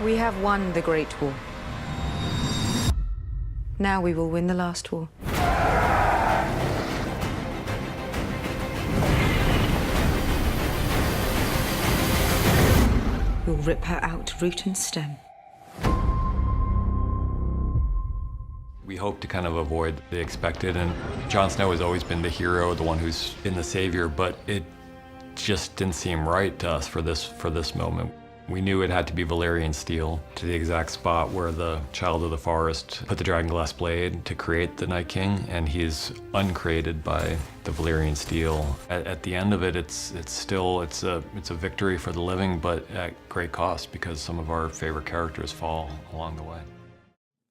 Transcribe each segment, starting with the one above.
We have won the Great War. Now we will win the last war. We'll rip her out root and stem. We hope to kind of avoid the expected, and Jon Snow has always been the hero, the one who's been the savior, but it just didn't seem right to us for this moment. We knew it had to be Valyrian steel to the exact spot where the Child of the Forest put the Dragonglass blade to create the Night King, and he's uncreated by the Valyrian steel. At the end of it, it's a victory for the living, but at great cost because some of our favorite characters fall along the way.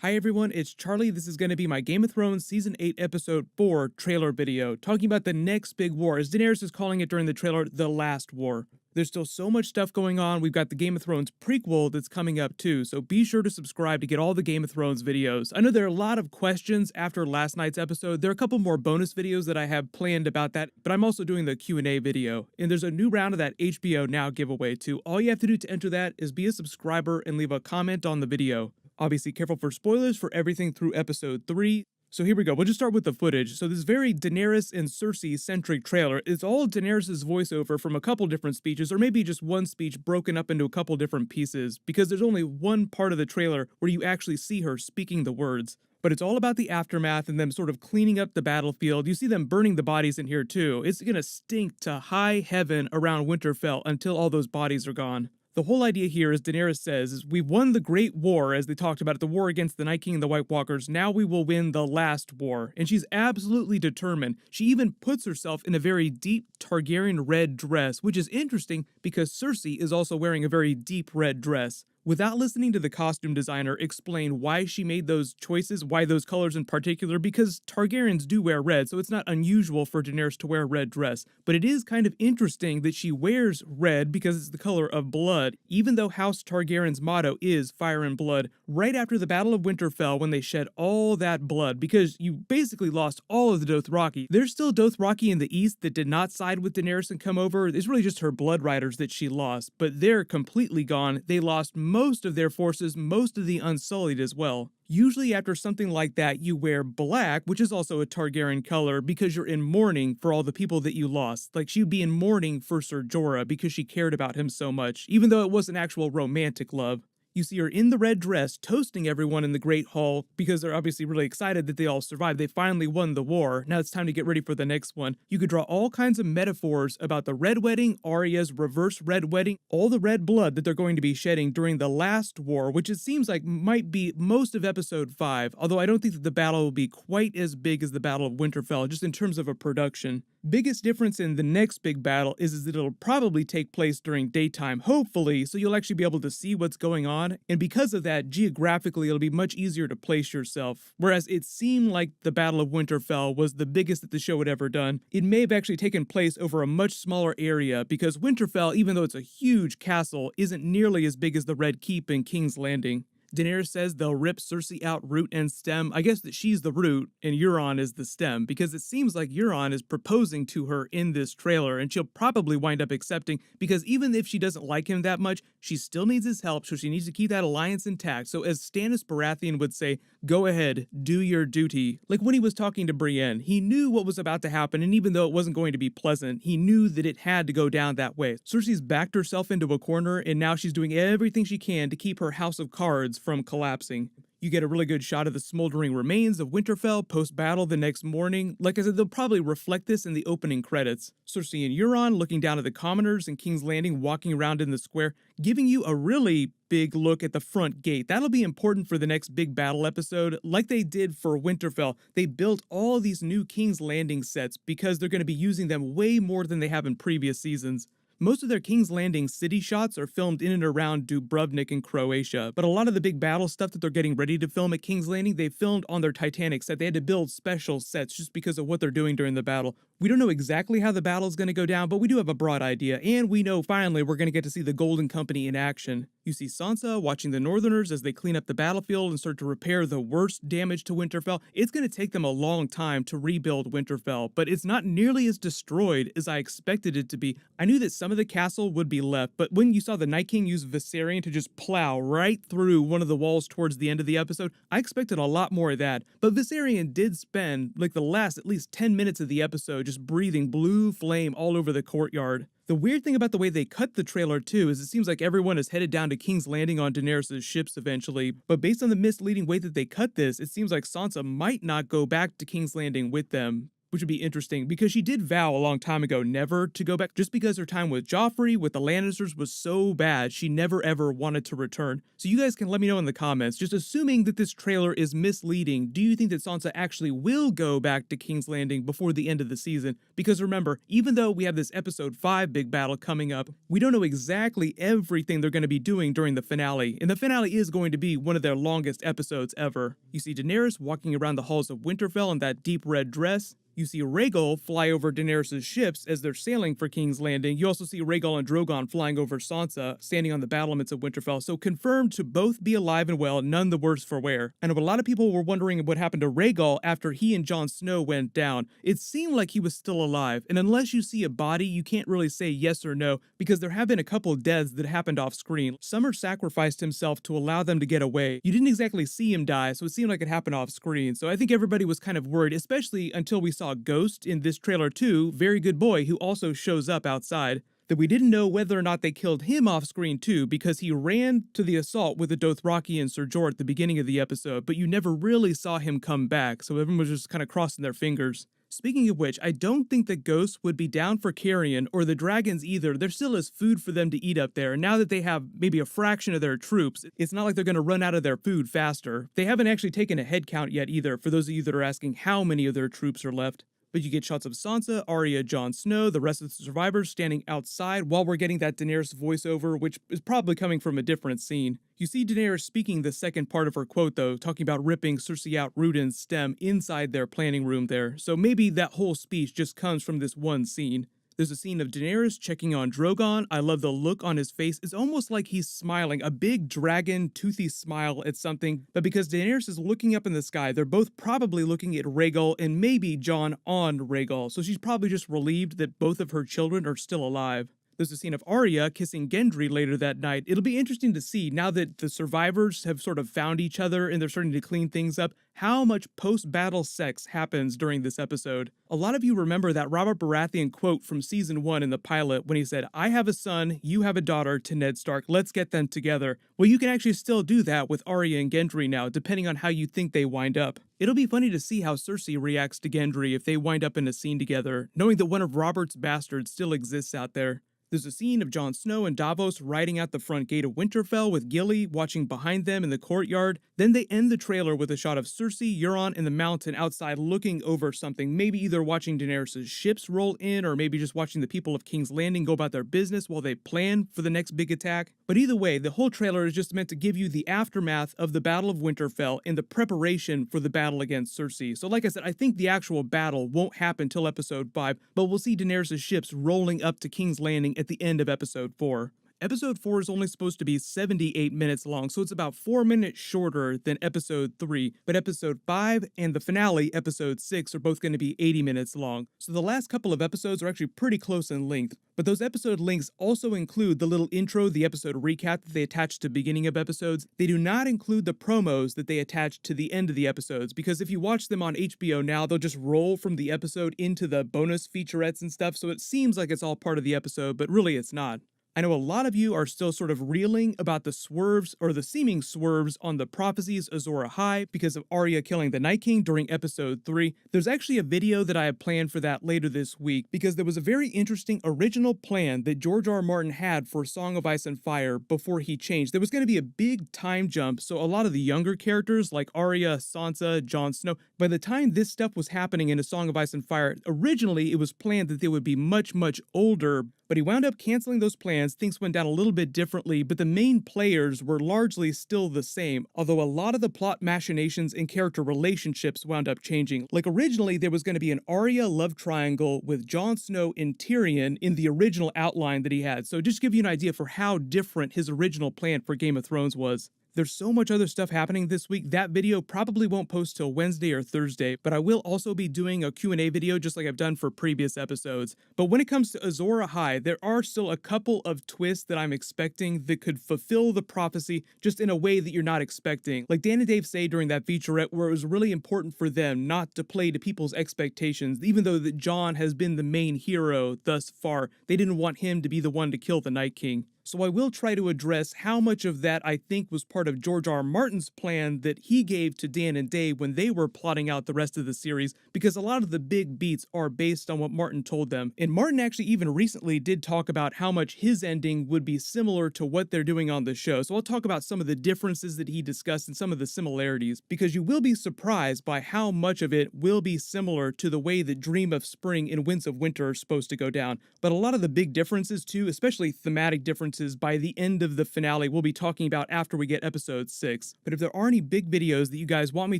Hi everyone, it's Charlie. This is going to be my Game of Thrones Season 8 Episode 4 trailer video, talking about the next big war, as Daenerys is calling it during the trailer, The Last War. There's still so much stuff going on. We've got the Game of Thrones prequel that's coming up too, so be sure to subscribe to get all the Game of Thrones videos. I know there are a lot of questions after last night's episode. There are a couple more bonus videos that I have planned about that, but I'm also doing the Q&A video. And there's a new round of that HBO Now giveaway too. All you have to do to enter that is be a subscriber and leave a comment on the video. Obviously, careful for spoilers for everything through episode 3. So here we go. We'll just start with the footage. So this very Daenerys and Cersei-centric trailer is all Daenerys' voiceover from a couple different speeches, or maybe just one speech broken up into a couple different pieces, because there's only one part of the trailer where you actually see her speaking the words. But it's all about the aftermath and them sort of cleaning up the battlefield. You see them burning the bodies in here too. It's gonna stink to high heaven around Winterfell until all those bodies are gone. The whole idea here, as Daenerys says, is we've won the Great War, as they talked about it, the war against the Night King and the White Walkers. Now we will win the last war. And she's absolutely determined. She even puts herself in a very deep Targaryen red dress, which is interesting because Cersei is also wearing a very deep red dress. Without listening to the costume designer explain why she made those choices, why those colors in particular, because Targaryens do wear red, so it's not unusual for Daenerys to wear a red dress. But it is kind of interesting that she wears red because it's the color of blood, even though House Targaryen's motto is fire and blood, right after the Battle of Winterfell when they shed all that blood, because you basically lost all of the Dothraki. There's still Dothraki in the east that did not side with Daenerys and come over. It's really just her blood riders that she lost, but they're completely gone. They lost most of their forces, most of the Unsullied as well. Usually after something like that, you wear black, which is also a Targaryen color, because you're in mourning for all the people that you lost. Like, she'd be in mourning for Ser Jorah because she cared about him so much, even though it wasn't actual romantic love. You see her in the red dress toasting everyone in the Great Hall because they're obviously really excited that they all survived. They finally won the war. Now it's time to get ready for the next one. You could draw all kinds of metaphors about the Red Wedding, Arya's reverse Red Wedding, all the red blood that they're going to be shedding during the last war, which it seems like might be most of episode 5, although I don't think that the battle will be quite as big as the Battle of Winterfell, just in terms of a production. Biggest difference in the next big battle is that it'll probably take place during daytime, hopefully, so you'll actually be able to see what's going on, and because of that, geographically it'll be much easier to place yourself. Whereas it seemed like the Battle of Winterfell was the biggest that the show had ever done, it may have actually taken place over a much smaller area, because Winterfell, even though it's a huge castle, isn't nearly as big as the Red Keep and King's Landing. Daenerys says they'll rip Cersei out root and stem. I guess that she's the root and Euron is the stem, because it seems like Euron is proposing to her in this trailer, and she'll probably wind up accepting, because even if she doesn't like him that much, she still needs his help, so she needs to keep that alliance intact. So as Stannis Baratheon would say, go ahead, do your duty. Like when he was talking to Brienne, he knew what was about to happen, and even though it wasn't going to be pleasant, he knew that it had to go down that way. Cersei's backed herself into a corner, and now she's doing everything she can to keep her House of Cards from collapsing. You get a really good shot of the smoldering remains of Winterfell post-battle the next morning. Like I said, they'll probably reflect this in the opening credits. Cersei and Euron looking down at the commoners in King's Landing, walking around in the square, giving you a really big look at the front gate. That'll be important for the next big battle episode. Like they did for Winterfell, they built all these new King's Landing sets because they're going to be using them way more than they have in previous seasons. Most of their King's Landing city shots are filmed in and around Dubrovnik in Croatia, but a lot of the big battle stuff that they're getting ready to film at King's Landing, they filmed on their Titanic set. They had to build special sets just because of what they're doing during the battle. We don't know exactly how the battle's going to go down, but we do have a broad idea, and we know finally we're going to get to see the Golden Company in action. You see Sansa watching the Northerners as they clean up the battlefield and start to repair the worst damage to Winterfell. It's going to take them a long time to rebuild Winterfell, but it's not nearly as destroyed as I expected it to be. I knew that some of the castle would be left, but when you saw the Night King use Viserion to just plow right through one of the walls towards the end of the episode, I expected a lot more of that. But Viserion did spend like the last at least 10 minutes of the episode just breathing blue flame all over the courtyard. The weird thing about the way they cut the trailer too is it seems like everyone is headed down to King's Landing on Daenerys' ships eventually, but based on the misleading way that they cut this, it seems like Sansa might not go back to King's Landing with them, which would be interesting because she did vow a long time ago never to go back just because her time with Joffrey, with the Lannisters was so bad, she never ever wanted to return. So you guys can let me know in the comments, just assuming that this trailer is misleading, do you think that Sansa actually will go back to King's Landing before the end of the season? Because remember, even though we have this episode 5 big battle coming up, we don't know exactly everything they're going to be doing during the finale, and the finale is going to be one of their longest episodes ever. You see Daenerys walking around the halls of Winterfell in that deep red dress. You see Rhaegal fly over Daenerys' ships as they're sailing for King's Landing. You also see Rhaegal and Drogon flying over Sansa, standing on the battlements of Winterfell. So confirmed to both be alive and well, none the worse for wear. I know a lot of people were wondering what happened to Rhaegal after he and Jon Snow went down. It seemed like he was still alive, and unless you see a body, you can't really say yes or no, because there have been a couple deaths that happened off screen. Summer sacrificed himself to allow them to get away. You didn't exactly see him die, so it seemed like it happened off screen. So I think everybody was kind of worried, especially until we saw Ghost in this trailer too, very good boy, who also shows up outside, that we didn't know whether or not they killed him off screen too, because he ran to the assault with the Dothraki and Ser Jorah at the beginning of the episode, but you never really saw him come back, so everyone was just kind of crossing their fingers. Speaking of which, I don't think that Ghost would be down for Carrion or the dragons either. There still is food for them to eat up there, and now that they have maybe a fraction of their troops, it's not like they're going to run out of their food faster. They haven't actually taken a head count yet either, for those of you that are asking how many of their troops are left. But you get shots of Sansa, Arya, Jon Snow, the rest of the survivors standing outside while we're getting that Daenerys voiceover, which is probably coming from a different scene. You see Daenerys speaking the second part of her quote though, talking about ripping Cersei out root and stem inside their planning room there, so maybe that whole speech just comes from this one scene. There's a scene of Daenerys checking on Drogon. I love the look on his face. It's almost like he's smiling, a big dragon, toothy smile at something. But because Daenerys is looking up in the sky, they're both probably looking at Rhaegal and maybe Jon on Rhaegal. So she's probably just relieved that both of her children are still alive. There's a scene of Arya kissing Gendry later that night. It'll be interesting to see, now that the survivors have sort of found each other and they're starting to clean things up, how much post-battle sex happens during this episode. A lot of you remember that Robert Baratheon quote from season 1 in the pilot when he said, "I have a son, you have a daughter," to Ned Stark, let's get them together. Well, you can actually still do that with Arya and Gendry now, depending on how you think they wind up. It'll be funny to see how Cersei reacts to Gendry if they wind up in a scene together, knowing that one of Robert's bastards still exists out there. There's a scene of Jon Snow and Davos riding out the front gate of Winterfell with Gilly watching behind them in the courtyard. Then they end the trailer with a shot of Cersei, Euron, and the Mountain outside looking over something, maybe either watching Daenerys' ships roll in or maybe just watching the people of King's Landing go about their business while they plan for the next big attack. But either way, the whole trailer is just meant to give you the aftermath of the Battle of Winterfell and the preparation for the battle against Cersei. So like I said, I think the actual battle won't happen till episode 5, but we'll see Daenerys' ships rolling up to King's Landing at the end of episode 4. Episode 4 is only supposed to be 78 minutes long, so it's about 4 minutes shorter than episode 3, but episode 5 and the finale, episode 6, are both going to be 80 minutes long. So the last couple of episodes are actually pretty close in length, but those episode links also include the little intro, the episode recap that they attach to the beginning of episodes. They do not include the promos that they attach to the end of the episodes, because if you watch them on HBO now, they'll just roll from the episode into the bonus featurettes and stuff, so it seems like it's all part of the episode, but really it's not. I know a lot of you are still sort of reeling about the swerves, or the seeming swerves, on the prophecies Azor Ahai because of Arya killing the Night King during episode 3. There's actually a video that I have planned for that later this week, because there was a very interesting original plan that George R. R. Martin had for Song of Ice and Fire before he changed. There was going to be a big time jump, so a lot of the younger characters like Arya, Sansa, Jon Snow, by the time this stuff was happening in A Song of Ice and Fire, originally it was planned that they would be much, much older. But he wound up canceling those plans, things went down a little bit differently, but the main players were largely still the same, although a lot of the plot machinations and character relationships wound up changing. Like originally there was going to be an Arya love triangle with Jon Snow and Tyrion in the original outline that he had, so just to give you an idea for how different his original plan for Game of Thrones was. There's so much other stuff happening this week. That video probably won't post till Wednesday or Thursday, but I will also be doing a Q&A video just like I've done for previous episodes. But when it comes to Azor Ahai, there are still a couple of twists that I'm expecting that could fulfill the prophecy just in a way that you're not expecting. Like Dan and Dave say during that featurette where it was really important for them not to play to people's expectations, even though that Jon has been the main hero thus far. They didn't want him to be the one to kill the Night King. So I will try to address how much of that I think was part of George R. R. Martin's plan that he gave to Dan and Dave when they were plotting out the rest of the series, because a lot of the big beats are based on what Martin told them. And Martin actually even recently did talk about how much his ending would be similar to what they're doing on the show. So I'll talk about some of the differences that he discussed and some of the similarities, because you will be surprised by how much of it will be similar to the way that Dream of Spring and Winds of Winter are supposed to go down. But a lot of the big differences too, especially thematic differences, by the end of the finale we'll be talking about after we get episode 6. But if there are any big videos that you guys want me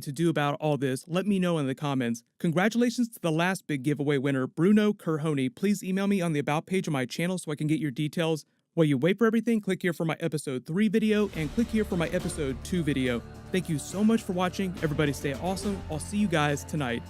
to do about all this, let me know in the comments. Congratulations to the last big giveaway winner, Bruno Kerhoney. Please email me on the About page on my channel so I can get your details. While you wait for everything, click here for my episode 3 video and click here for my episode 2 video. Thank you so much for watching. Everybody stay awesome. I'll see you guys tonight.